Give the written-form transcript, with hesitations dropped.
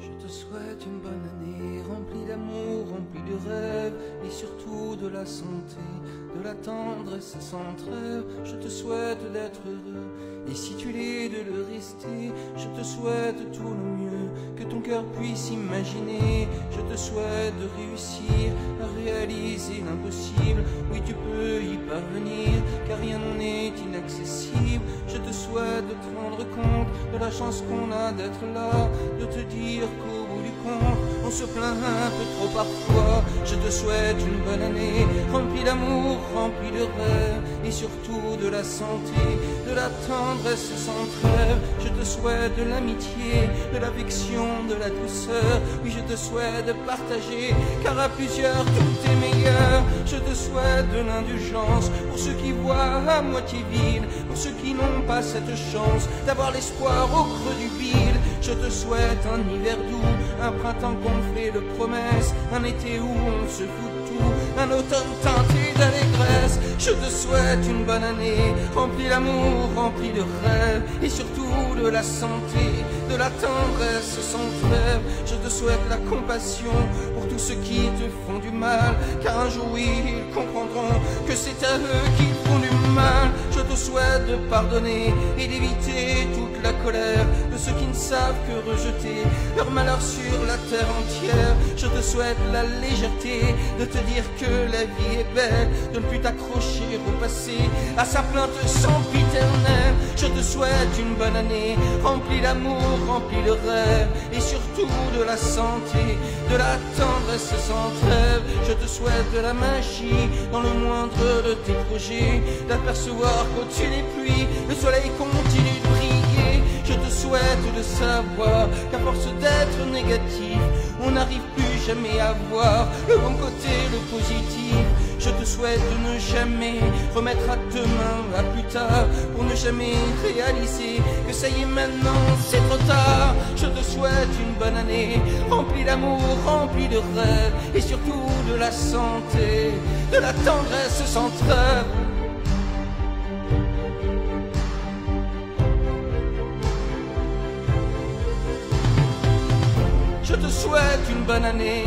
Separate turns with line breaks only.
Je te souhaite une bonne année, remplie d'amour, remplie de rêves, et surtout de la santé, de la tendresse sans trêve. Je te souhaite d'être heureux, et si tu l'es, de le rester. Je te souhaite tout le mieux que ton cœur puisse imaginer. Je te souhaite de réussir à réaliser l'impossible. Oui, tu peux y parvenir, car rien n'est inaccessible. Je te souhaite de te rendre compte de la chance qu'on a d'être là, de te dire qu'au bout du compte, on se plaint un peu trop parfois. Je te souhaite une bonne année, remplie d'amour, remplie de rêves, et surtout de la santé, de la tendresse sans trêve. Je te souhaite de l'amitié, de l'affection, de la douceur. Oui, je te souhaite de partager, car à plusieurs tout est meilleur. Je te souhaite de l'indulgence pour ceux qui voient à moitié vide, pour ceux qui n'ont pas cette chance d'avoir l'espoir au creux du bide. Je te souhaite un hiver doux, un printemps gonflé de promesses, un été où on se fout de tout, un automne teinté d'allégresse. Je te souhaite une bonne année, remplie d'amour, remplie de rêves, et surtout de la santé, de la tendresse sans trêve. Je te souhaite la compassion pour tous ceux qui te font du mal, car un jour oui, ils comprendront que c'est à eux qu'ils font du mal. Je te souhaite de pardonner et d'éviter toute la colère de ceux qui ne savent que rejeter leur malheur sur la terre entière. Je te souhaite la légèreté de te dire que la vie est belle, de ne plus t'accrocher au passé, à sa plainte sempiternelle. Je te souhaite une bonne année, remplie d'amour, remplie de rêves, et surtout de la santé, de la tendresse sans trêve. Je te souhaite de la magie dans le moindre de tes projets, d'apercevoir qu'au-dessus des pluies, le soleil continue de briller. Je te souhaite de savoir qu'à force d'être négatif, on n'arrive plus jamais à voir le bon côté, le positif. Je te souhaite de ne jamais remettre à demain, à plus tard, pour ne jamais réaliser que ça y est maintenant, c'est trop tard. Je te souhaite une bonne année, remplie d'amour, remplie de rêves, et surtout de la santé, de la tendresse sans trêve. Je te souhaite une bonne année,